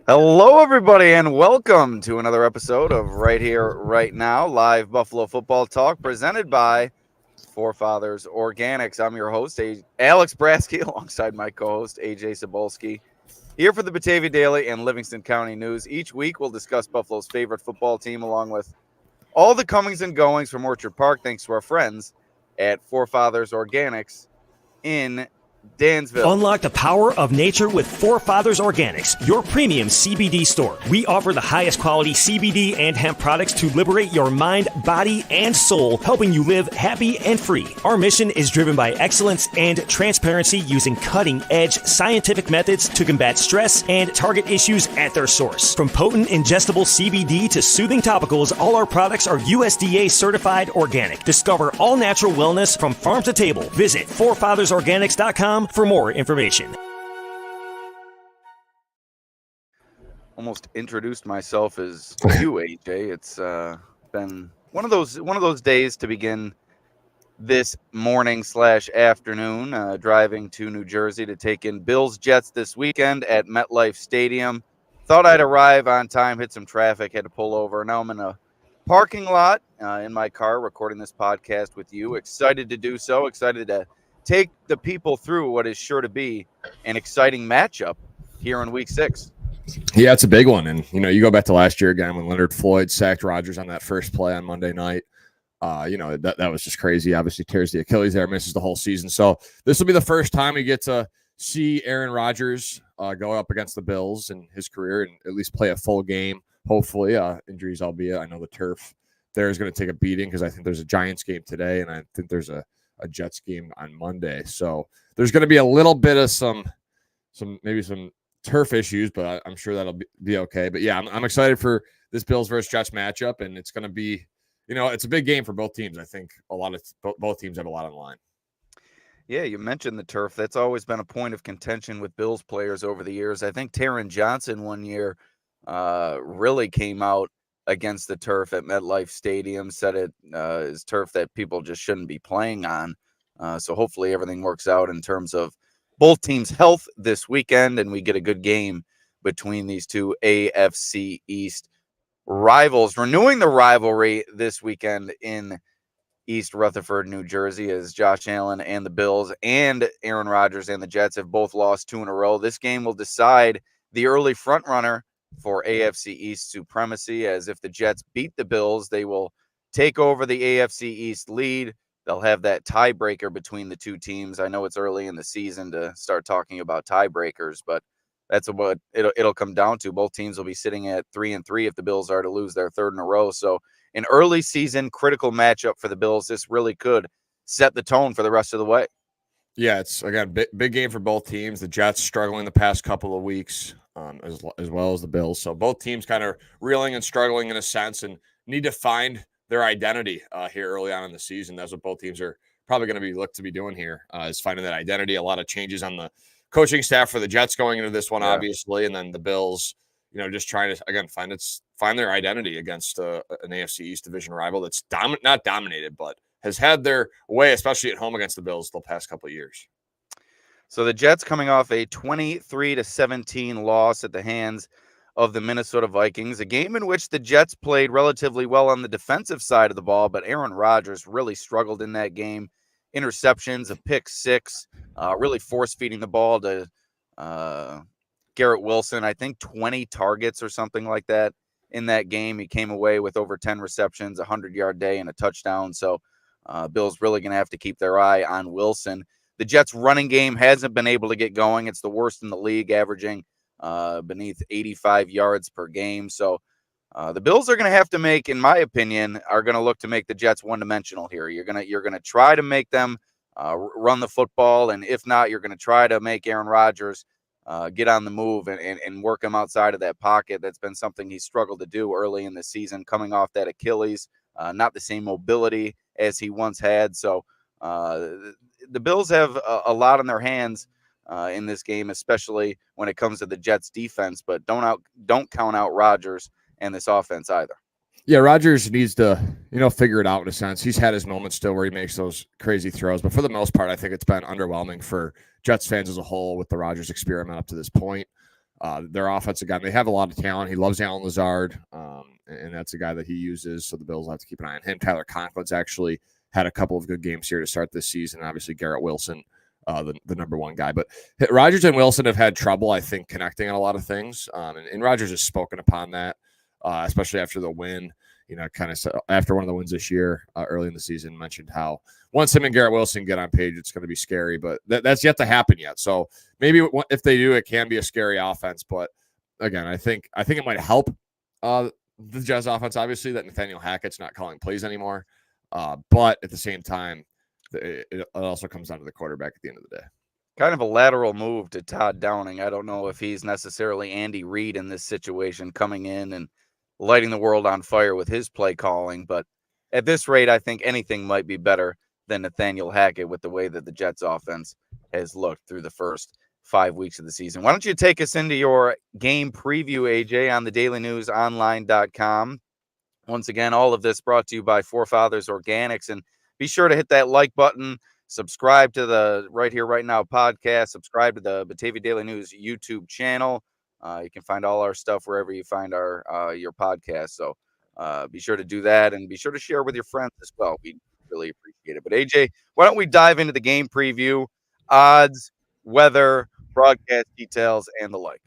Hello, everybody, and welcome to another episode of Right Here, Right Now, live Buffalo football talk presented by Forefathers Organics. I'm your host, Alex Brasky, alongside my co-host, Ajay Cybulski, here for the Batavia Daily and Livingston County News. Each week, we'll discuss Buffalo's favorite football team, along with all the comings and goings from Orchard Park, thanks to our friends at Forefathers Organics in Dansville. Unlock the power of nature with Forefathers Organics, your premium CBD store. We offer the highest quality CBD and hemp products to liberate your mind, body, and soul, helping you live happy and free. Our mission is driven by excellence and transparency, using cutting-edge scientific methods to combat stress and target issues at their source. From potent ingestible CBD to soothing topicals, all our products are USDA certified organic. Discover all natural wellness from farm to table. Visit forefathersorganics.com for more information. Almost introduced myself as you, AJ. It's been one of those days to begin this morning/afternoon, driving to New Jersey to take in Bills Jets this weekend at MetLife Stadium. Thought I'd arrive on time, hit some traffic, had to pull over. Now I'm in a parking lot in my car recording this podcast with you. Excited to do so. Excited to take the people through what is sure to be an exciting matchup here in Week 6. Yeah, it's a big one. And, you go back to last year again when Leonard Floyd sacked Rodgers on that first play on Monday night. That was just crazy. Obviously tears the Achilles there, misses the whole season. So this will be the first time we get to see Aaron Rodgers go up against the Bills in his career and at least play a full game. Hopefully, injuries albeit. I know the turf there is going to take a beating because I think there's a Giants game today, and I think there's a Jets game on Monday. So there's going to be a little bit of some turf issues, but I'm sure that'll be okay. But yeah, I'm excited for this Bills versus Jets matchup, and it's going to be, it's a big game for both teams. I think both teams have a lot on the line. Yeah, you mentioned the turf. That's always been a point of contention with Bills players over the years. I think Taron Johnson one year really came out against the turf at MetLife Stadium, said it is turf that people just shouldn't be playing on. So hopefully everything works out in terms of both teams' health this weekend, and we get a good game between these two AFC East rivals. Renewing the rivalry this weekend in East Rutherford, New Jersey, as Josh Allen and the Bills and Aaron Rodgers and the Jets have both lost 2 in a row. This game will decide the early frontrunner for AFC East supremacy, as if the Jets beat the Bills, they will take over the AFC East lead. They'll have that tiebreaker between the two teams. I know it's early in the season to start talking about tiebreakers, but that's what it'll come down to. Both teams will be sitting at 3-3 if the Bills are to lose their 3rd in a row. So an early season critical matchup for the Bills. This really could set the tone for the rest of the way. Yeah, it's, again, big game for both teams. The Jets struggling the past couple of weeks, as well as the Bills. So both teams kind of reeling and struggling in a sense and need to find their identity here early on in the season. That's what both teams are probably going to be looked to be doing here, is finding that identity. A lot of changes on the coaching staff for the Jets going into this one, obviously, and then the Bills, just trying to, again, find their identity against an AFC East division rival that's not dominated, but has had their way, especially at home against the Bills the past couple of years. So the Jets coming off a 23-17 loss at the hands of the Minnesota Vikings, a game in which the Jets played relatively well on the defensive side of the ball, but Aaron Rodgers really struggled in that game. Interceptions, a pick 6, really force-feeding the ball to Garrett Wilson. I think 20 targets or something like that in that game. He came away with over 10 receptions, a 100-yard day, and a touchdown. So Bill's really going to have to keep their eye on Wilson. The Jets' running game hasn't been able to get going. It's the worst in the league, averaging beneath 85 yards per game. So the Bills are going to have to make, in my opinion, are going to look to make the Jets one-dimensional here. You're going to try to make them run the football, and if not, you're going to try to make Aaron Rodgers get on the move and work him outside of that pocket. That's been something he struggled to do early in the season, coming off that Achilles, not the same mobility as he once had. So the Bills have a lot on their hands in this game, especially when it comes to the Jets defense, but don't count out Rodgers and this offense either. Yeah, Rodgers needs to, figure it out in a sense. He's had his moments still where he makes those crazy throws, but for the most part, I think it's been underwhelming for Jets fans as a whole with the Rodgers experiment up to this point. Their offensive guy, they have a lot of talent. He loves Alan Lazard, and that's a guy that he uses. So the Bills will have to keep an eye on him. Tyler Conklin's actually had a couple of good games here to start this season. Obviously, Garrett Wilson, the number one guy. But Rodgers and Wilson have had trouble, I think, connecting on a lot of things. And Rodgers has spoken upon that, especially after the win. Kind of after one of the wins this year, early in the season, mentioned how once him and Garrett Wilson get on page, it's going to be scary. But that's yet to happen yet. So maybe if they do, it can be a scary offense. But again, I think it might help the Jets offense, obviously, that Nathaniel Hackett's not calling plays anymore. But at the same time, it also comes down to the quarterback at the end of the day. Kind of a lateral move to Todd Downing. I don't know if he's necessarily Andy Reid in this situation, coming in and lighting the world on fire with his play calling. But at this rate, I think anything might be better than Nathaniel Hackett with the way that the Jets offense has looked through the first 5 weeks of the season. Why don't you take us into your game preview, AJ, on the dailynewsonline.com. Once again, all of this brought to you by Forefathers Organics. And be sure to hit that like button, subscribe to the Right Here, Right Now podcast, subscribe to the Batavia Daily News YouTube channel. You can find all our stuff wherever you find your podcast. So be sure to do that, and be sure to share with your friends as well. We really appreciate it. But AJ, why don't we dive into the game preview, odds, weather, broadcast details, and the like?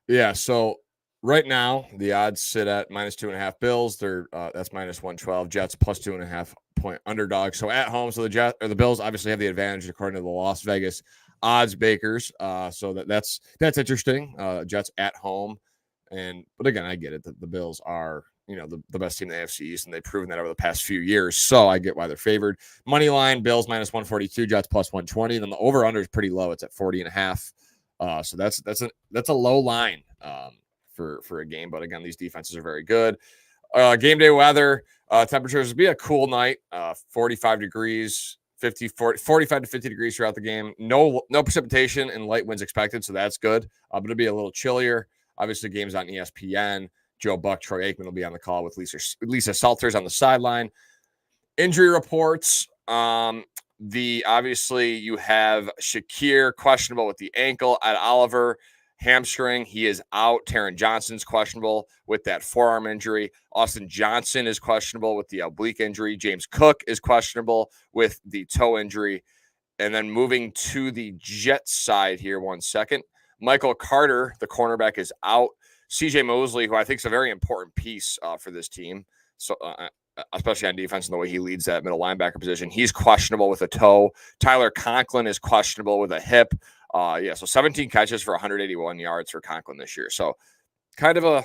Yeah. So right now the odds sit at -2.5 Bills. They're that's -112. Jets +2.5 point underdog. So at home, so the Bills obviously have the advantage according to the Las Vegas odds bakers. So that's interesting. Jets at home, but again, I get it that the Bills are the best team in the AFC East, and they've proven that over the past few years. So I get why they're favored. Money line, Bills -142, Jets +120. Then the over under is pretty low. It's at 40.5. So that's a low line for a game. But again, these defenses are very good. Game day weather, temperatures will be a cool night. 45 degrees. 45 to 50 degrees throughout the game. No precipitation and light winds expected, so that's good. But it'll be a little chillier. Obviously, games on ESPN. Joe Buck, Troy Aikman will be on the call with Lisa Salters on the sideline. Injury reports. Obviously you have Shakir questionable with the ankle. Ed Oliver, hamstring, he is out. Taron Johnson's questionable with that forearm injury. Austin Johnson is questionable with the oblique injury. James Cook is questionable with the toe injury. And then moving to the Jets side here, 1 second. Michael Carter, the cornerback, is out. CJ Mosley, who I think is a very important piece for this team, so especially on defense and the way he leads that middle linebacker position, he's questionable with a toe. Tyler Conklin is questionable with a hip. So 17 catches for 181 yards for Conklin this year. So kind of a,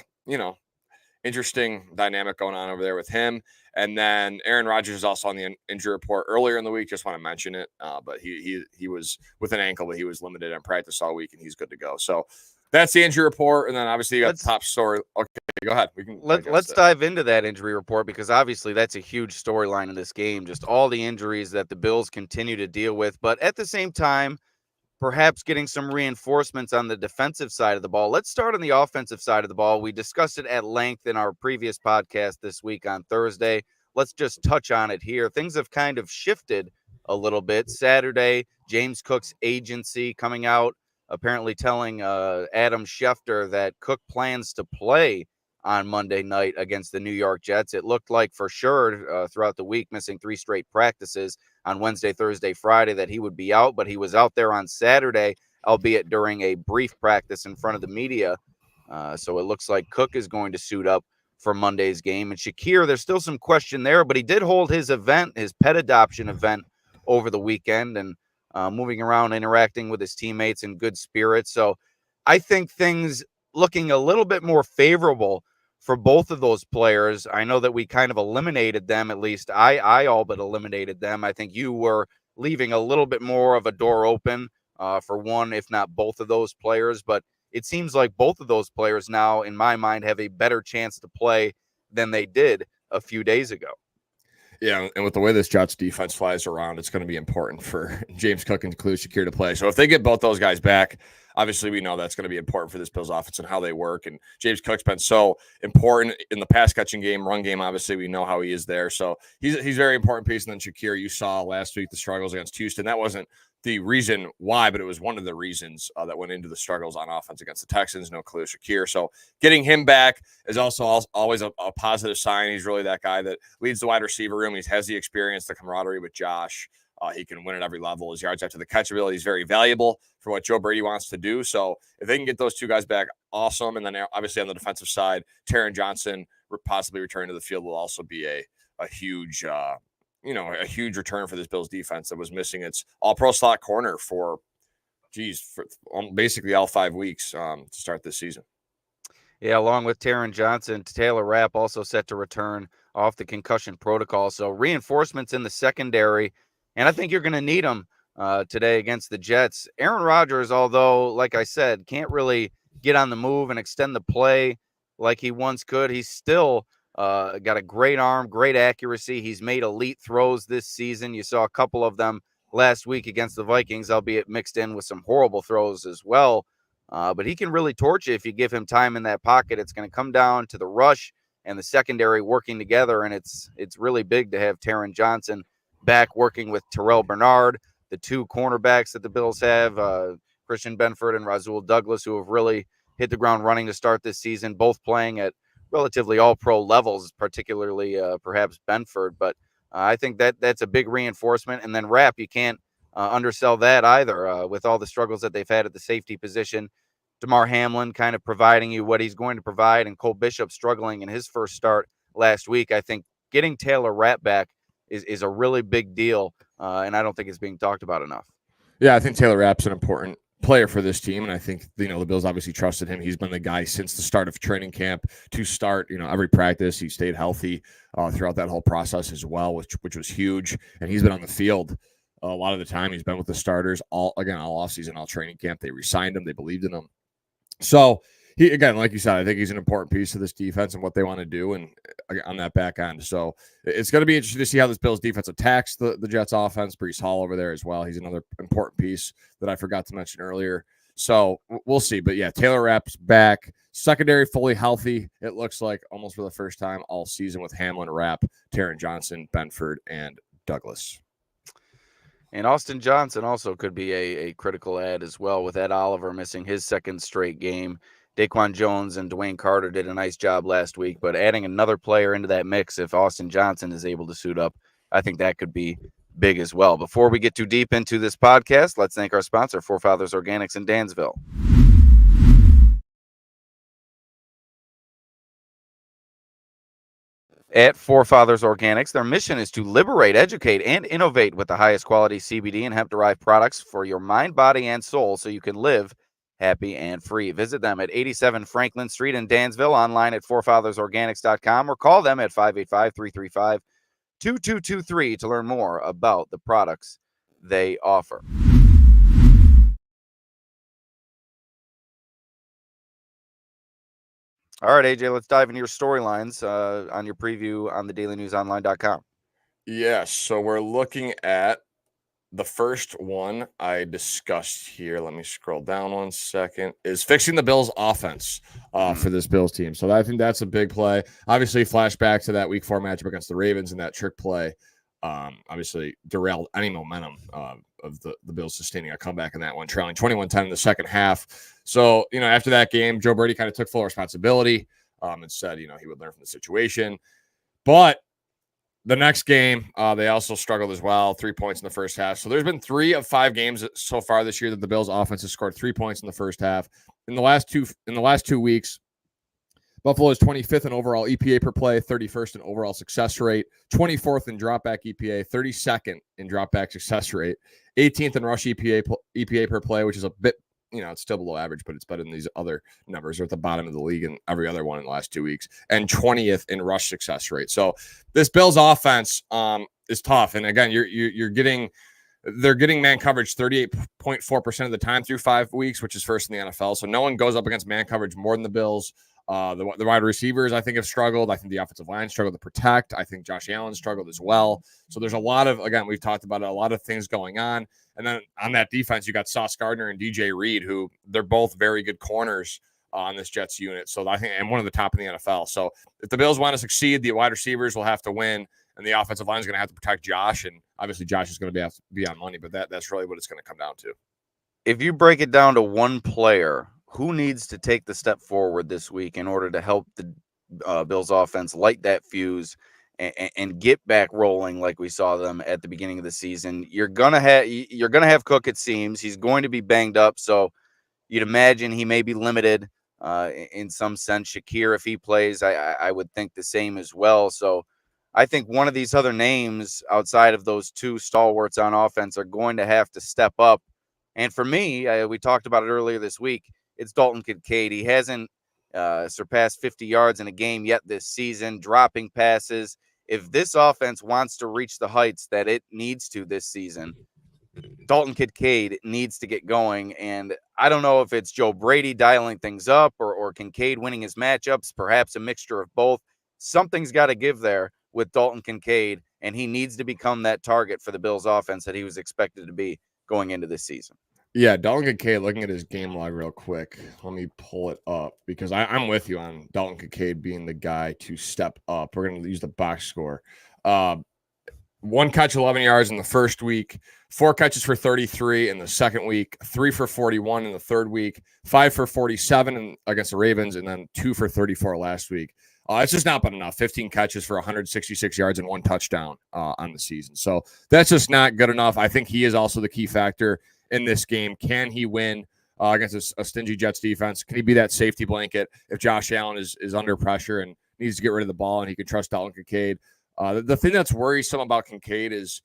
interesting dynamic going on over there with him. And then Aaron Rodgers is also on the injury report earlier in the week. Just want to mention it. But he was with an ankle, but he was limited in practice all week, and he's good to go. So that's the injury report. And then obviously you got the top story. Okay, go ahead. Let's dive into that injury report, because obviously that's a huge storyline in this game. Just all the injuries that the Bills continue to deal with. But at the same time, perhaps getting some reinforcements on the defensive side of the ball. Let's start on the offensive side of the ball. We discussed it at length in our previous podcast this week on Thursday. Let's just touch on it here. Things have kind of shifted a little bit. Saturday, James Cook's agency coming out, apparently telling Adam Schefter that Cook plans to play on Monday night against the New York Jets. It looked like for sure throughout the week, missing 3 straight practices on Wednesday, Thursday, Friday, that he would be out, but he was out there on Saturday, albeit during a brief practice in front of the media. So it looks like Cook is going to suit up for Monday's game. And Shakir, there's still some question there, but he did hold his event, his pet adoption event, over the weekend, and moving around, interacting with his teammates in good spirits. So I think things looking a little bit more favorable for both of those players. I know that we kind of eliminated them, at least I all but eliminated them. I think you were leaving a little bit more of a door open for one, if not both of those players. But it seems like both of those players now, in my mind, have a better chance to play than they did a few days ago. Yeah, and with the way this Jets defense flies around, it's going to be important for James Cook and Khalil Shakir to play. So if they get both those guys back, obviously we know that's going to be important for this Bills offense and how they work. And James Cook's been so important in the pass catching game, run game. Obviously, we know how he is there. So he's a very important piece. And then Shakir, you saw last week the struggles against Houston. That wasn't the reason why, but it was one of the reasons that went into the struggles on offense against the Texans. No Khalil Shakir. So getting him back is also always a positive sign. He's really that guy that leads the wide receiver room. He has the experience, the camaraderie with Josh. He can win at every level. His yards after the catch ability is very valuable for what Joe Brady wants to do. So if they can get those two guys back, awesome. And then obviously on the defensive side, Taron Johnson possibly returning to the field will also be a huge a huge return for this Bills defense that was missing its all-pro slot corner for basically all 5 weeks to start this season. Yeah, along with Taron Johnson, Taylor Rapp also set to return off the concussion protocol. So reinforcements in the secondary, and I think you're going to need them today against the Jets. Aaron Rodgers, although, like I said, can't really get on the move and extend the play like he once could, he's still got a great arm, great accuracy. He's made elite throws this season. You saw a couple of them last week against the Vikings, albeit mixed in with some horrible throws as well. But he can really torch you if you give him time in that pocket. It's going to come down to the rush and the secondary working together, and it's really big to have Taron Johnson back working with Terrell Bernard, the two cornerbacks that the Bills have, Christian Benford and Rasul Douglas, who have really hit the ground running to start this season, both playing at relatively all-pro levels, particularly perhaps Benford. But I think that's a big reinforcement. And then Rapp, you can't undersell that either with all the struggles that they've had at the safety position. DeMar Hamlin kind of providing you what he's going to provide, and Cole Bishop struggling in his first start last week. I think getting Taylor Rapp back is a really big deal, and I don't think it's being talked about enough. Yeah, I think Taylor Rapp's an important player for this team, and I think the Bills obviously trusted him. He's been the guy since the start of training camp to start every practice. He stayed healthy throughout that whole process as well, which was huge, and he's been on the field a lot of the time. He's been with the starters all offseason, all training camp. They re-signed him. They believed in him. So he, again, like you said, I think he's an important piece of this defense and what they want to do and on that back end. So it's going to be interesting to see how this Bills defense attacks the Jets offense. Breece Hall over there as well. He's another important piece that I forgot to mention earlier. So we'll see. But yeah, Taylor Rapp's back. Secondary fully healthy, it looks like, almost for the first time all season, with Hamlin, Rapp, Taron Johnson, Benford, and Douglas. And Austin Johnson also could be a critical add as well, with Ed Oliver missing his second straight game. Daquan Jones and Dwayne Carter did a nice job last week, but adding another player into that mix, if Austin Johnson is able to suit up, I think that could be big as well. Before we get too deep into this podcast, let's thank our sponsor, Forefathers Organics in Dansville. At Forefathers Organics, their mission is to liberate, educate, and innovate with the highest quality CBD and hemp-derived products for your mind, body, and soul so you can live happy and free. Visit them at 87 Franklin Street in Dansville, online at forefathersorganics.com, or call them at 585-335-2223 to learn more about the products they offer. All right, AJ, let's dive into your storylines on your preview on the dailynewsonline.com. Yes, so we're looking at the first one I discussed here. Let me scroll down 1 second. Is fixing the Bills' offense for this Bills team. So I think that's a big play. Obviously, flashback to that Week 4 matchup against the Ravens, and that trick play obviously derailed any momentum of the Bills sustaining a comeback in that one, trailing 21-10 in the second half. So, after that game, Joe Brady kind of took full responsibility and said, he would learn from the situation. But the next game, they also struggled as well, 3 points in the first half. So there's been 3 of 5 games so far this year that the Bills offense has scored 3 points in the first half. In the last 2 weeks, Buffalo is 25th in overall EPA per play, 31st in overall success rate, 24th in dropback EPA, 32nd in dropback success rate, 18th in rush EPA per play, which is a bit, it's still below average, but it's better than these other numbers. They're at the bottom of the league in every other one in the last 2 weeks, and 20th in rush success rate. So this Bills offense is tough. And again, they're getting man coverage 38.4% of the time through 5 weeks, which is first in the NFL. So no one goes up against man coverage more than the Bills. The wide receivers, I think, have struggled. I think the offensive line struggled to protect. I think Josh Allen struggled as well. So there's a lot of, again, we've talked about it, a lot of things going on. And then on that defense, you got Sauce Gardner and DJ Reed, who they're both very good corners on this Jets unit. So I think, and one of the top in the NFL. So if the Bills want to succeed, the wide receivers will have to win. and the offensive line is going to have to protect Josh, and obviously Josh is going to have to be on money, but that's really what it's going to come down to. If you break it down to one player, who needs to take the step forward this week in order to help the Bills offense light that fuse and get back rolling like we saw them at the beginning of the season? You're gonna have Cook, it seems. He's going to be banged up, so you'd imagine he may be limited in some sense. Shakir, if he plays, I would think the same as well. So I think one of these other names outside of those two stalwarts on offense are going to have to step up. And for me, we talked about it earlier this week, it's Dalton Kincaid. He hasn't surpassed 50 yards in a game yet this season, dropping passes. If this offense wants to reach the heights that it needs to this season, Dalton Kincaid needs to get going. And I don't know if it's Joe Brady dialing things up or Kincaid winning his matchups, perhaps a mixture of both. Something's got to give there with Dalton Kincaid, and he needs to become that target for the Bills offense that he was expected to be going into this season. Yeah, Dalton Kincaid, looking at his game log real quick. Let me pull it up because I'm with you on Dalton Kincaid being the guy to step up. We're going to use the box score. 1 catch, 11 yards in the first week, 4 catches for 33 in the second week, 3 for 41 in the third week, 5 for 47 against the Ravens, and then 2 for 34 last week. It's just not been enough. 15 catches for 166 yards and 1 touchdown on the season. So that's just not good enough. I think he is also the key factor in this game. Can he win against a stingy Jets defense? Can he be that safety blanket if Josh Allen is under pressure and needs to get rid of the ball and he can trust Dalton Kincaid? The thing that's worrisome about Kincaid is,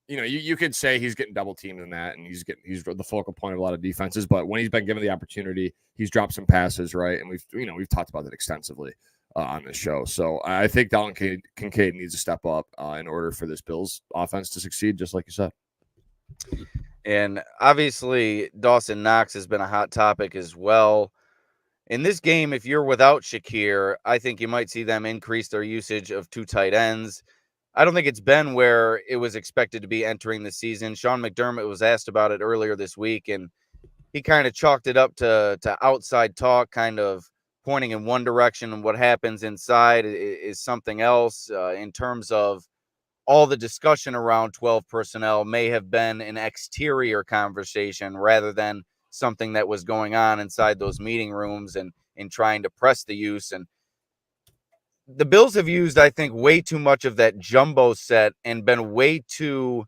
you could say he's getting double teamed in that, and he's the focal point of a lot of defenses. But when he's been given the opportunity, he's dropped some passes, right? And we've talked about that extensively on this show. So I think Dalton Kincaid needs to step up in order for this Bills offense to succeed, just like you said. And obviously, Dawson Knox has been a hot topic as well. In this game, if you're without Shakir, I think you might see them increase their usage of 2 tight ends. I don't think it's been where it was expected to be entering the season. Sean McDermott was asked about it earlier this week, and he kind of chalked it up to outside talk, kind of pointing in one direction, and what happens inside is something else. In terms of all the discussion around 12 personnel may have been an exterior conversation rather than something that was going on inside those meeting rooms and in trying to press the use. And the Bills have used, I think, way too much of that jumbo set and been way too,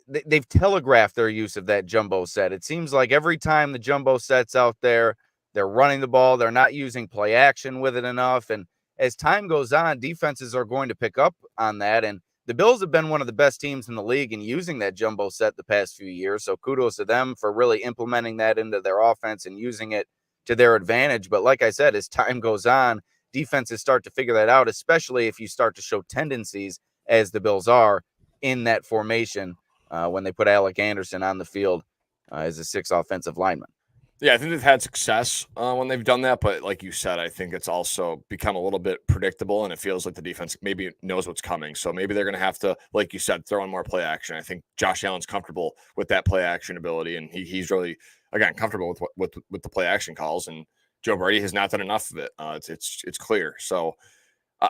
they've telegraphed their use of that jumbo set. It seems like every time the jumbo set's out there, they're running the ball. They're not using play action with it enough. And as time goes on, defenses are going to pick up on that. And the Bills have been one of the best teams in the league in using that jumbo set the past few years. So kudos to them for really implementing that into their offense and using it to their advantage. But like I said, as time goes on, defenses start to figure that out, especially if you start to show tendencies, as the Bills are, in that formation when they put Alec Anderson on the field as a 6th offensive lineman. Yeah, I think they've had success when they've done that. But like you said, I think it's also become a little bit predictable, and it feels like the defense maybe knows what's coming. So maybe they're going to have to, like you said, throw in more play action. I think Josh Allen's comfortable with that play action ability, and he's really, again, comfortable with the play action calls. And Joe Brady has not done enough of it. It's clear. So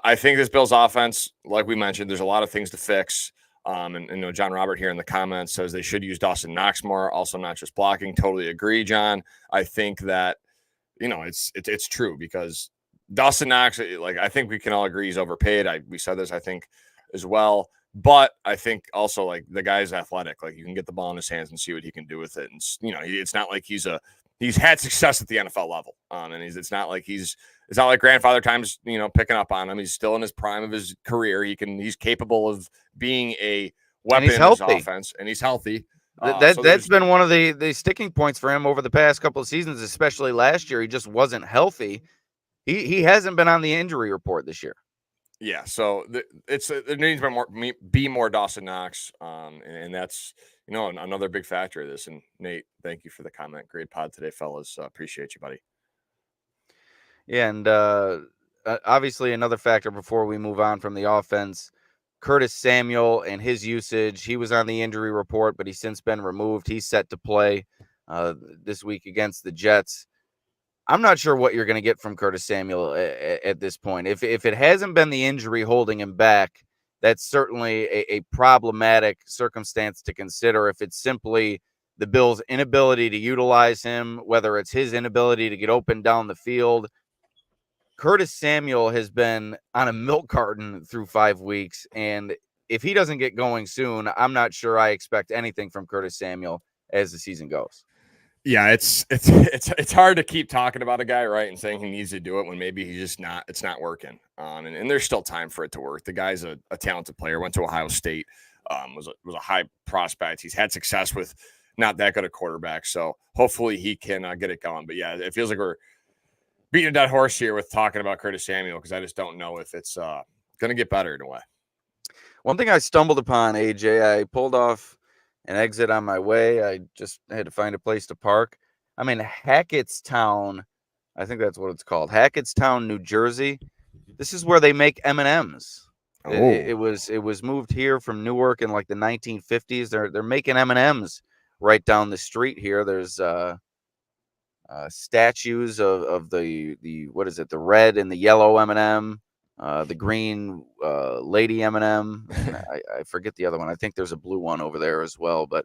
I think this Bills offense, like we mentioned, there's a lot of things to fix. And John Robert here in the comments says they should use Dawson Knox more. Also, not just blocking. Totally agree, John. I think that, it's true because Dawson Knox, I think we can all agree he's overpaid. We said this, I think, as well. But I think also, the guy's athletic. You can get the ball in his hands and see what he can do with it. And, it's not like he's had success at the NFL level. And it's not like grandfather time's, picking up on him. He's still in his prime of his career. He's capable of being a weapon in his offense, and he's healthy. That's been one of the sticking points for him over the past couple of seasons, especially last year. He just wasn't healthy. He hasn't been on the injury report this year. Yeah, so there needs to be more Dawson Knox, and that's another big factor of this. And Nate, thank you for the comment. Great pod today, fellas. Appreciate you, buddy. Yeah, and obviously another factor before we move on from the offense, Curtis Samuel and his usage. He was on the injury report, but he's since been removed. He's set to play this week against the Jets. I'm not sure what you're going to get from Curtis Samuel at this point. If it hasn't been the injury holding him back, that's certainly a problematic circumstance to consider. If it's simply the Bills' inability to utilize him, whether it's his inability to get open down the field, Curtis Samuel has been on a milk carton through 5 weeks, and if he doesn't get going soon, I'm not sure I expect anything from Curtis Samuel as the season goes. Yeah, it's hard to keep talking about a guy, right, and saying he needs to do it when maybe he's just not. It's not working, and there's still time for it to work. The guy's a talented player. Went to Ohio State, was a high prospect. He's had success with not that good a quarterback, so hopefully he can get it going. But yeah, it feels like we're beating a dead horse here with talking about Curtis Samuel because I just don't know if it's going to get better in a way. One thing I stumbled upon, AJ, I pulled off an exit on my way. I just had to find a place to park. I'm in Hackettstown. I think that's what it's called. Hackettstown, New Jersey. This is where they make M&Ms. Oh. It was moved here from Newark in like the 1950s. They're making M&Ms right down the street here. There's statues of the what is it? The red and the yellow M&M. The green lady M&M. I forget the other one. I think there's a blue one over there as well. But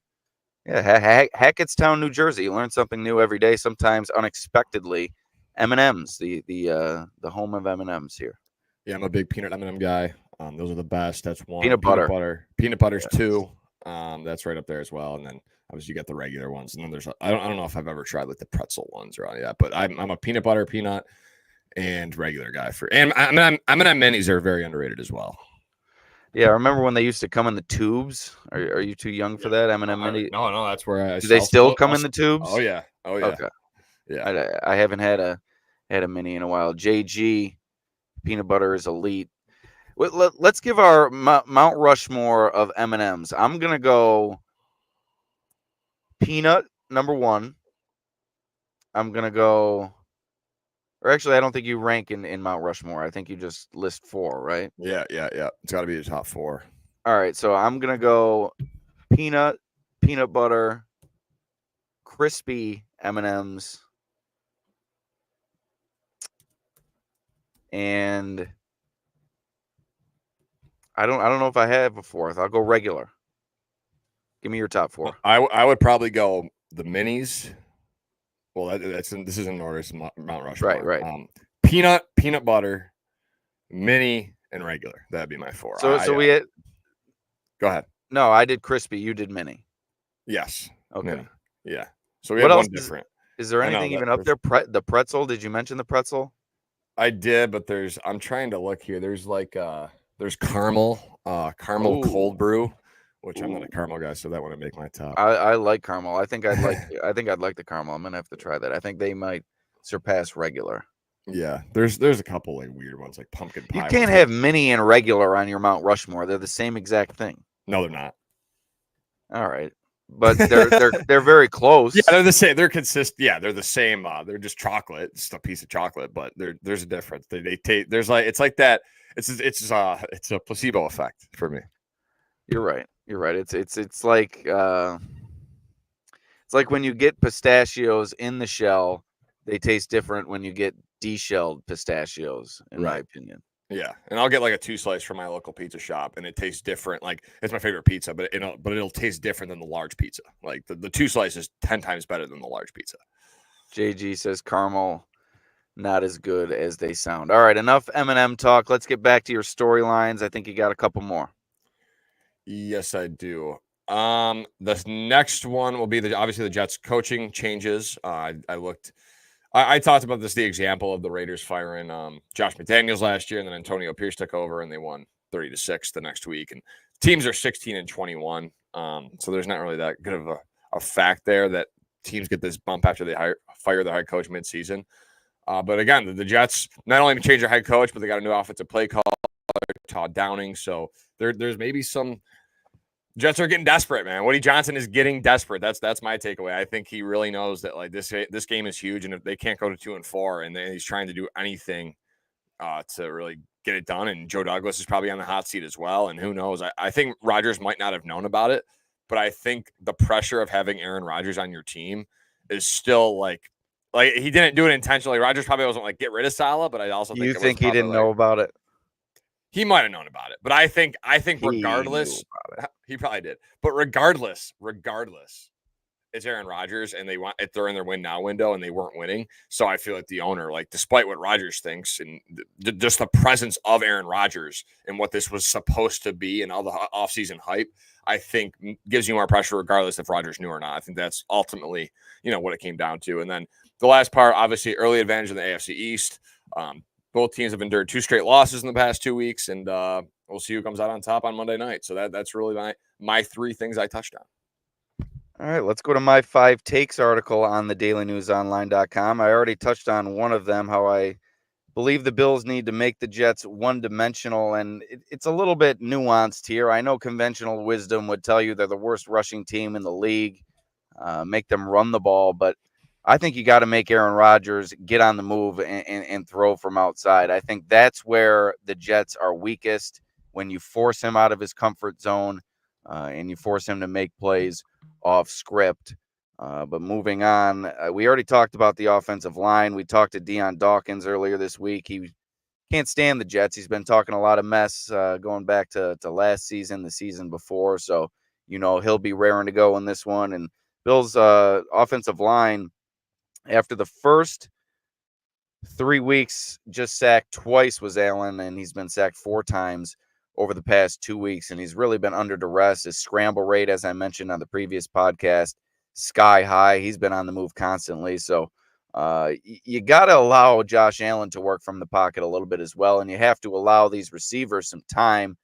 yeah, Hackettstown, New Jersey. You learn something new every day. Sometimes unexpectedly, M&Ms, the home of M&Ms here. Yeah, I'm a big peanut M&M guy. Those are the best. That's one. Peanut butter. Peanut butter's two. That's right up there as well. And then obviously you got the regular ones. And then there's I don't know if I've ever tried like the pretzel ones or yet, but I'm a peanut butter, peanut, and regular guy and M&M minis are very underrated as well. Yeah, I remember when they used to come in the tubes. Are you too young for that? M&M mini? No, that's where I. Do they still come in the tubes? Oh yeah. Okay. Yeah. I haven't had a mini in a while. JG peanut butter is elite. Let's give our Mount Rushmore of M&Ms. I'm gonna go peanut number 1. I'm gonna go. Or actually, I don't think you rank in Mount Rushmore. I think you just list 4, right? Yeah. It's got to be the top 4. All right, so I'm going to go peanut butter, crispy M&Ms, and I don't know if I have a 4th. I'll go regular. Give me your top 4. I would probably go the minis. Well, this is in order. It's Mount Rushmore. Right. Peanut butter, mini, and regular. That'd be my 4. So we had. Go ahead. No, I did crispy. You did mini. Yes. Okay. Yeah. So we have one different. Is there anything even up there? The pretzel? Did you mention the pretzel? I did, but I'm trying to look here. There's like there's caramel cold brew. Which I'm not a caramel guy, so that wouldn't make my top. I like caramel. I think I'd like the caramel. I'm gonna have to try that. I think they might surpass regular. Yeah, there's a couple like weird ones like pumpkin pie. You can't have mini and regular on your Mount Rushmore. They're the same exact thing. No, they're not. All right, but they're very close. Yeah, they're the same. They're consistent. Yeah, they're the same. They're just chocolate. It's a piece of chocolate, but there's a difference. They taste. There's like it's like that. It's a placebo effect for me. You're right. It's like when you get pistachios in the shell, they taste different when you get deshelled pistachios, in my opinion. Yeah, and I'll get like a 2-slice from my local pizza shop, and it tastes different. Like it's my favorite pizza, but it'll taste different than the large pizza. Like the 2-slice is 10 times better than the large pizza. JG says caramel not as good as they sound. All right, enough M&M talk. Let's get back to your storylines. I think you got a couple more. Yes, I do. The next one will be obviously the Jets coaching changes. I talked about the example of the Raiders firing Josh McDaniels last year, and then Antonio Pierce took over, and they won 30-6 the next week. And teams are 16-21, so there's not really that good of a fact there that teams get this bump after they fire their head coach midseason. But again, the Jets not only changed their head coach, but they got a new offensive play call, Todd Downing. So there's maybe some. Jets are getting desperate, man. Woody Johnson is getting desperate. That's my takeaway. I think he really knows that like this game is huge, and if they can't go to 2-4, and then he's trying to do anything to really get it done. And Joe Douglas is probably on the hot seat as well. And who knows? I think Rodgers might not have known about it, but I think the pressure of having Aaron Rodgers on your team is still like Like, he didn't do it intentionally. Rodgers probably wasn't like, get rid of Salah, but I also think You it was think he didn't like, know about it? he might have known about it, but I think He regardless, knew about he probably did. But regardless, it's Aaron Rodgers, and they're in their win now window, and they weren't winning. So I feel like the owner, like, despite what Rodgers thinks, and just the presence of Aaron Rodgers and what this was supposed to be, and all the offseason hype, I think gives you more pressure, regardless if Rodgers knew or not. I think that's ultimately, what it came down to. And then the last part, obviously, early advantage in the AFC East. Both teams have endured 2 straight losses in the past 2 weeks, and we'll see who comes out on top on Monday night. So that's really my 3 things I touched on. All right, let's go to my 5 takes article on the dailynewsonline.com. I already touched on one of them, how I believe the Bills need to make the Jets one-dimensional, and it's a little bit nuanced here. I know conventional wisdom would tell you they're the worst rushing team in the league, make them run the ball, but I think you got to make Aaron Rodgers get on the move and throw from outside. I think that's where the Jets are weakest, when you force him out of his comfort zone and you force him to make plays off script. But moving on, we already talked about the offensive line. We talked to Dion Dawkins earlier this week. He can't stand the Jets. He's been talking a lot of mess going back to last season, the season before. So, he'll be raring to go in this one. And Bills' offensive line, after the first 3 weeks, just sacked twice was Allen, and he's been sacked 4 times over the past 2 weeks, and he's really been under duress. His scramble rate, as I mentioned on the previous podcast, sky high. He's been on the move constantly. So you got to allow Josh Allen to work from the pocket a little bit as well, and you have to allow these receivers some time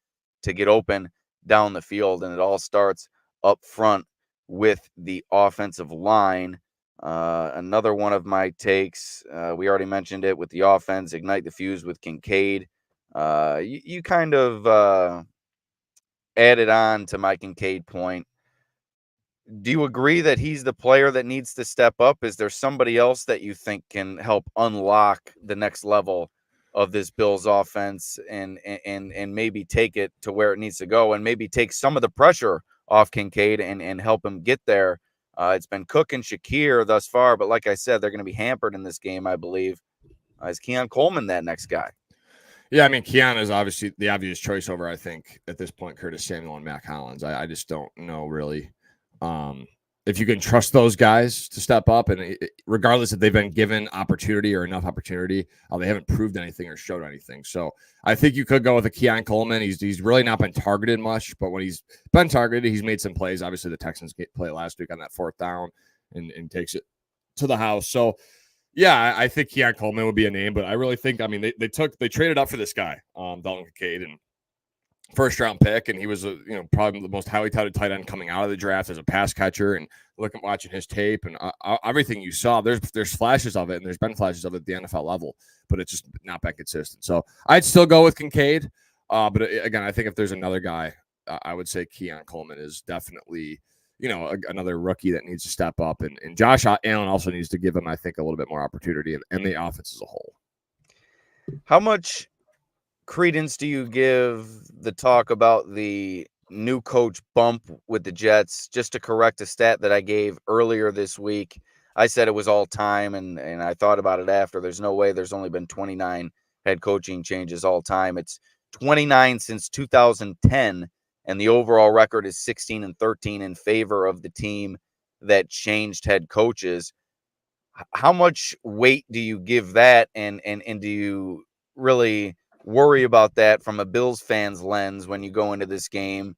to get open down the field, and it all starts up front with the offensive line. Another one of my takes, we already mentioned it with the offense, ignite the fuse with Kincaid. You kind of added on to my Kincaid point. Do you agree that he's the player that needs to step up? Is there somebody else that you think can help unlock the next level of this Bills offense and maybe take it to where it needs to go, and maybe take some of the pressure off Kincaid and help him get there? It's been Cook and Shakir thus far, but like I said, they're going to be hampered in this game, I believe. Is Keon Coleman that next guy? Yeah, I mean, Keon is obviously the obvious choice over, I think, at this point, Curtis Samuel and Mac Hollins. I just don't know really if you can trust those guys to step up. And regardless if they've been given opportunity or enough opportunity, they haven't proved anything or showed anything. So I think you could go with a Keon Coleman. He's really not been targeted much, but when he's been targeted, he's made some plays. Obviously, the Texans play last week on that 4th down and takes it to the house. So, yeah, I think Keon Coleman would be a name, but I really think, I mean, they traded up for this guy, Dalton Kincaid, and first-round pick, and he was probably the most highly touted tight end coming out of the draft as a pass catcher. And watching his tape and everything you saw, there's flashes of it, and there's been flashes of it at the NFL level, but it's just not been consistent. So I'd still go with Kincaid, but again, I think if there's another guy, I would say Keon Coleman is definitely another rookie that needs to step up, and Josh Allen also needs to give him, I think, a little bit more opportunity, and the offense as a whole. How much credence do you give the talk about the new coach bump with the Jets? Just to correct a stat that I gave earlier this week, I said it was all time, and I thought about it after. There's no way there's only been 29 head coaching changes all time. It's 29 since 2010, and the overall record is 16-13 in favor of the team that changed head coaches. How much weight do you give that, and do you really worry about that from a Bills fan's lens when you go into this game?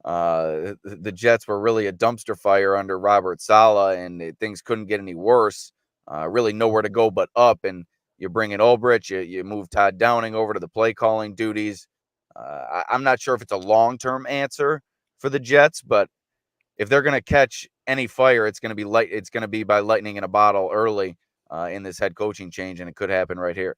The Jets were really a dumpster fire under Robert Saleh, and things couldn't get any worse. Really nowhere to go but up, and you bring in Ulbrich, you move Todd Downing over to the play calling duties. I'm not sure if it's a long-term answer for the Jets, but if they're going to catch any fire, it's going to be by lightning in a bottle early in this head coaching change, and it could happen right here.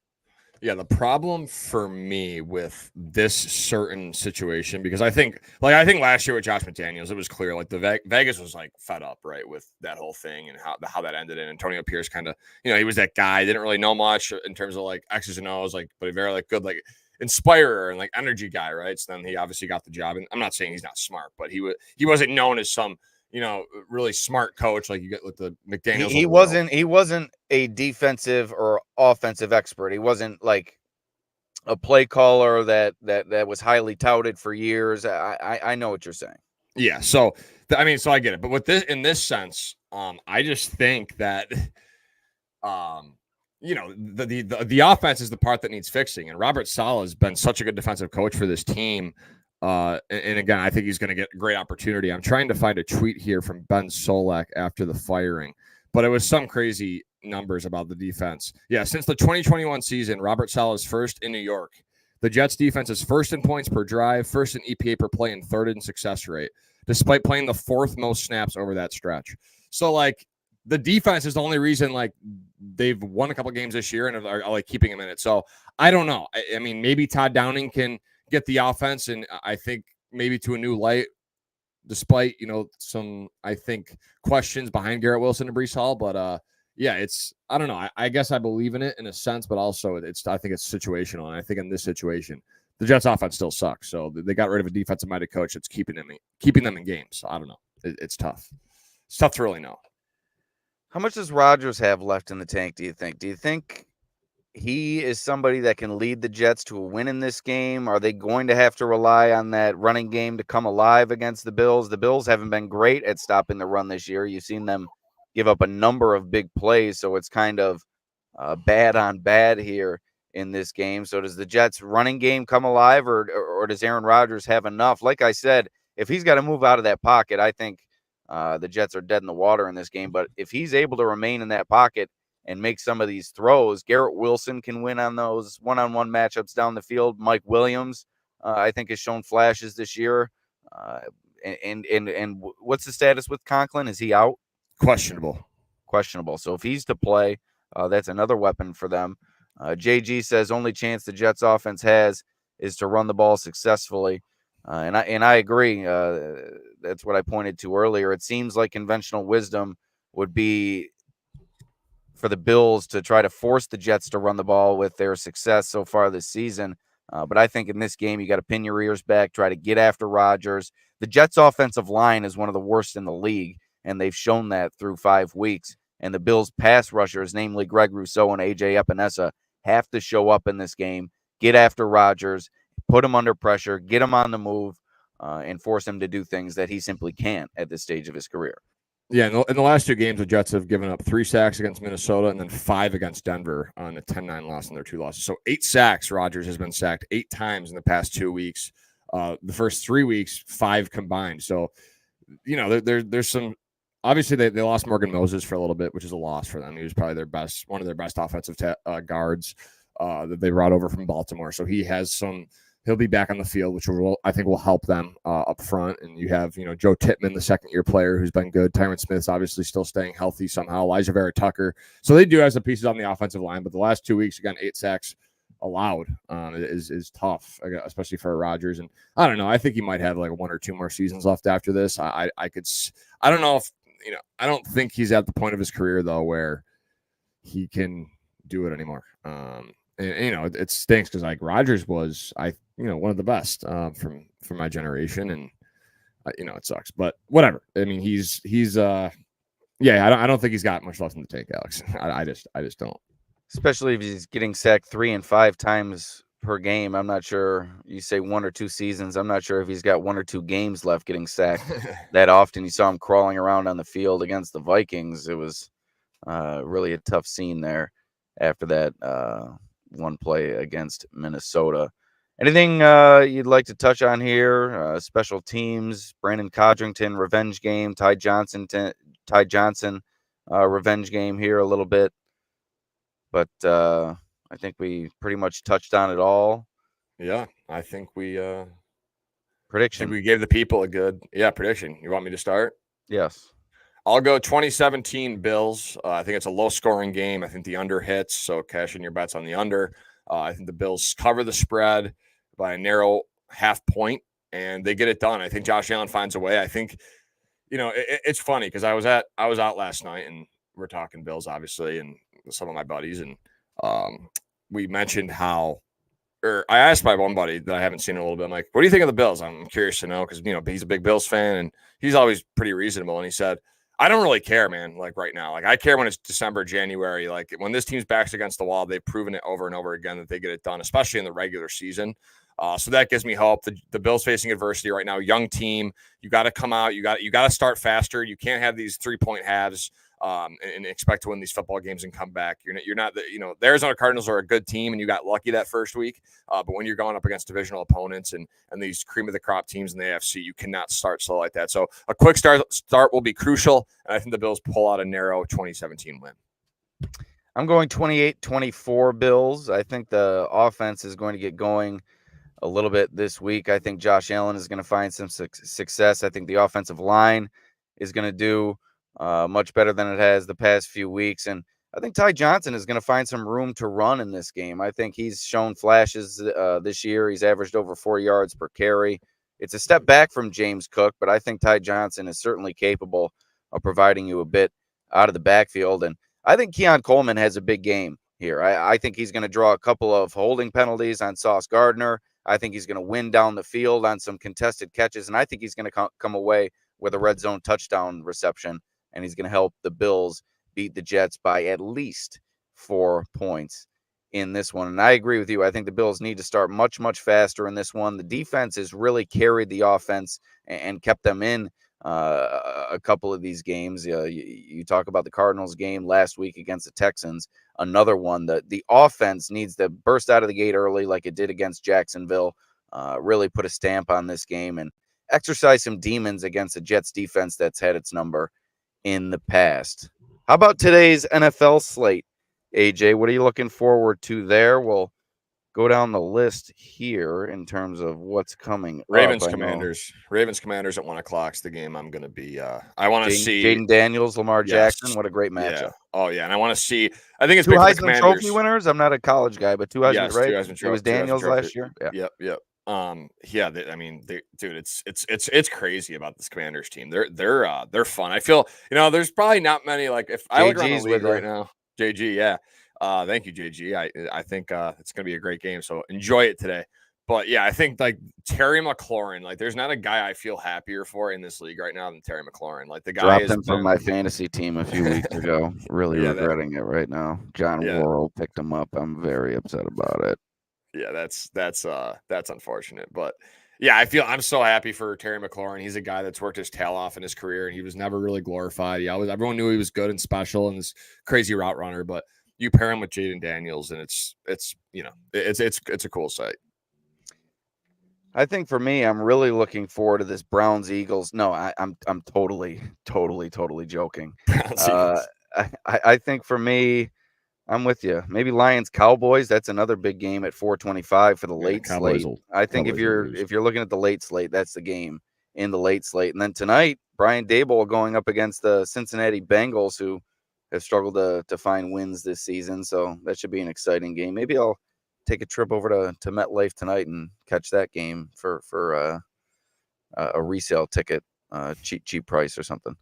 Yeah, the problem for me with this certain situation, because I think last year with Josh McDaniels, it was clear, like, the Vegas was like fed up, right, with that whole thing and how that ended. And Antonio Pierce kind of, he was that guy, didn't really know much in terms of like X's and O's, like, but a very like good, like, inspirer and like energy guy, right? So then he obviously got the job, and I'm not saying he's not smart, but he wasn't known as some really smart coach like you get with the McDaniels. He wasn't a defensive or offensive expert. He wasn't like a play caller that was highly touted for years. I know what you're saying. Yeah. So I get it. But with this, in this sense, I just think that, the offense is the part that needs fixing. And Robert Saleh has been such a good defensive coach for this team. And again, I think he's going to get a great opportunity. I'm trying to find a tweet here from Ben Solak after the firing, but it was some crazy numbers about the defense. Yeah, since the 2021 season, Robert Saleh is first in New York. The Jets defense is first in points per drive, first in EPA per play, and third in success rate, despite playing the fourth most snaps over that stretch. So, like, the defense is the only reason, like, they've won a couple games this year and are like keeping them in it. So, I don't know. I mean, maybe Todd Downing can get the offense, and I think maybe to a new light, despite, some, I think, questions behind Garrett Wilson and Breece Hall. But, yeah, I don't know. I guess I believe in it in a sense, but also I think it's situational. And I think in this situation, the Jets offense still sucks. So they got rid of a defensive minded coach that's keeping them in games. So I don't know. It's tough. It's tough to really know. How much does Rodgers have left in the tank, do you think? Do you think he is somebody that can lead the Jets to a win in this game? Are they going to have to rely on that running game to come alive against the Bills? The Bills haven't been great at stopping the run this year. You've seen them give up a number of big plays, so it's kind of bad on bad here in this game. So does the Jets running game come alive, or does Aaron Rodgers have enough? Like I said, if he's got to move out of that pocket, I think the Jets are dead in the water in this game. But if he's able to remain in that pocket and make some of these throws, Garrett Wilson can win on those one-on-one matchups down the field. Mike Williams, I think, has shown flashes this year. And what's the status with Conklin? Is he out? Questionable. So if he's to play, that's another weapon for them. JG says only chance the Jets offense has is to run the ball successfully. And I agree. That's what I pointed to earlier. It seems like conventional wisdom would be for the Bills to try to force the Jets to run the ball with their success so far this season. But I think in this game, you got to pin your ears back, try to get after Rodgers. The Jets offensive line is one of the worst in the league, and they've shown that through 5 weeks. And the Bills pass rushers, namely Greg Rousseau and AJ Epinesa, have to show up in this game, get after Rodgers, put him under pressure, get him on the move, and force him to do things that he simply can't at this stage of his career. Yeah, in the last 2 games, the Jets have given up 3 sacks against Minnesota and then 5 against Denver on a 10-9 loss in their 2 losses. So 8 sacks. Rodgers has been sacked 8 times in the past 2 weeks. The first 3 weeks, 5 combined. So, there's some. Obviously, they lost Morgan Moses for a little bit, which is a loss for them. He was probably one of their best offensive guards that they brought over from Baltimore. So he'll be back on the field, which I think will help them up front. And you have, Joe Tippmann, the second-year player who's been good. Tyron Smith's obviously still staying healthy somehow. Elijah Vera Tucker. So they do have some pieces on the offensive line, but the last 2 weeks, again, 8 sacks allowed is tough, especially for Rodgers. And I don't know. I think he might have like 1 or 2 more seasons left after this. I don't know if, I don't think he's at the point of his career, though, where he can do it anymore. It stinks because like Rodgers was, one of the best from my generation, and it sucks, but whatever. I mean, I don't think he's got much left in the tank, Alex. I just don't. Especially if he's getting sacked 3 and 5 times per game. I'm not sure. You say 1 or 2 seasons. I'm not sure if he's got 1 or 2 games left getting sacked that often. You saw him crawling around on the field against the Vikings. It was really a tough scene there after that one play against Minnesota. Anything you'd like to touch on here? Special teams, Brandon Codrington, revenge game, Ty Johnson, revenge game here a little bit. But I think we pretty much touched on it all. Yeah, I think we prediction. I think we gave the people a good prediction. You want me to start? Yes. I'll go 2017 Bills. I think it's a low-scoring game. I think the under hits, so cash in your bets on the under. I think the Bills cover the spread by a narrow half point, and they get it done. I think Josh Allen finds a way. I think, it's funny because I was out last night, and we're talking Bills, obviously, and some of my buddies, and we mentioned how I asked my one buddy that I haven't seen in a little bit. I'm like, what do you think of the Bills? I'm curious to know because, he's a big Bills fan and he's always pretty reasonable. And he said, I don't really care, man. Like right now, like I care when it's December, January, like when this team's back's against the wall, they've proven it over and over again that they get it done, especially in the regular season. So that gives me hope. The Bills facing adversity right now, young team. You got to come out. You got to start faster. You can't have these 3-point halves and expect to win these football games and come back. You're not the Arizona Cardinals are a good team and you got lucky that first week. But when you're going up against divisional opponents and these cream of the crop teams in the AFC, you cannot start slow like that. So a quick start will be crucial. And I think the Bills pull out a narrow 2017 win. I'm going 28-24 Bills. I think the offense is going to get going a little bit this week. I think Josh Allen is going to find some success. I think the offensive line is going to do much better than it has the past few weeks. And I think Ty Johnson is going to find some room to run in this game. I think he's shown flashes this year. He's averaged over 4 yards per carry. It's a step back from James Cook, but I think Ty Johnson is certainly capable of providing you a bit out of the backfield. And I think Keon Coleman has a big game here. I think he's going to draw a couple of holding penalties on Sauce Gardner. I think he's going to win down the field on some contested catches, and I think he's going to come away with a red zone touchdown reception, and he's going to help the Bills beat the Jets by at least 4 points in this one. And I agree with you. I think the Bills need to start much, much faster in this one. The defense has really carried the offense and kept them in a couple of these games. You talk about the Cardinals game last week against the Texans, another one that the offense needs to burst out of the gate early like it did against Jacksonville, really put a stamp on this game and exercise some demons against the Jets defense that's had its number in the past. How about today's NFL slate, AJ? What are you looking forward to there? We'll go down the list here in terms of what's coming. Ravens Commanders at 1 o'clock is the game I'm going to be. I want to see Jaden Daniels, Lamar Jackson. What a great matchup! Yeah. Oh yeah, and I want to see. I think it's two Heisman Trophy winners. I'm not a college guy, but two Heisman, right? 2 Heisman Trophy. It was Daniels last year. Yeah. Yep. Dude, it's crazy about this Commanders team. They're fun. I feel there's probably not many like if I look around the league right now. JG, yeah. Thank you, JG. I think it's gonna be a great game. So enjoy it today. But yeah, I think like Terry McLaurin, like there's not a guy I feel happier for in this league right now than Terry McLaurin. Like the guy dropped him from my fantasy team a few weeks ago. Really regretting it right now. John Worrell picked him up. I'm very upset about it. Yeah, that's unfortunate. But yeah, I'm so happy for Terry McLaurin. He's a guy that's worked his tail off in his career, and he was never really glorified. Everyone knew he was good and special and this crazy route runner, but you pair him with Jaden Daniels, and it's a cool sight. I think for me, I'm really looking forward to this Browns Eagles. No, I'm totally joking. I think for me, I'm with you. Maybe Lions Cowboys. That's another big game at 4:25 for the late slate. I think if you're looking at the late slate, that's the game in the late slate. And then tonight, Brian Daboll going up against the Cincinnati Bengals, who have struggled to find wins this season. So that should be an exciting game. Maybe I'll take a trip over to MetLife tonight and catch that game for a resale ticket, cheap price or something.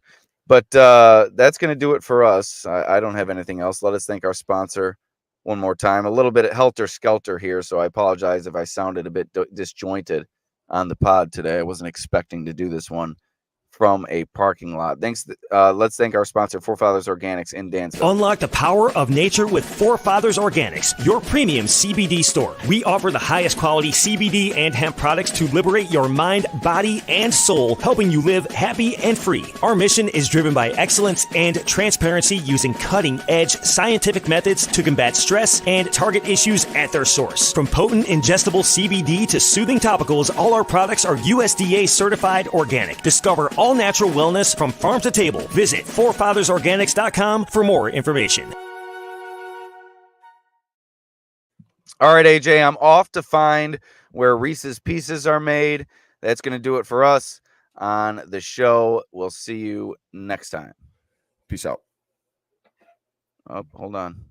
But that's going to do it for us. I don't have anything else. Let us thank our sponsor one more time. A little bit of helter-skelter here, so I apologize if I sounded a bit disjointed on the pod today. I wasn't expecting to do this one from a parking lot. Thanks. Let's thank our sponsor, Forefathers Organics in Dansville. Unlock the power of nature with Forefathers Organics, your premium CBD store. We offer the highest quality CBD and hemp products to liberate your mind, body, and soul, helping you live happy and free. Our mission is driven by excellence and transparency, using cutting-edge scientific methods to combat stress and target issues at their source. From potent ingestible CBD to soothing topicals, all our products are USDA certified organic. Discover all natural wellness from farm to table. Visit forefathersorganics.com for more information. All right, AJ, I'm off to find where Reese's Pieces are made. That's going to do it for us on the show. We'll see you next time. Peace out. Oh, hold on.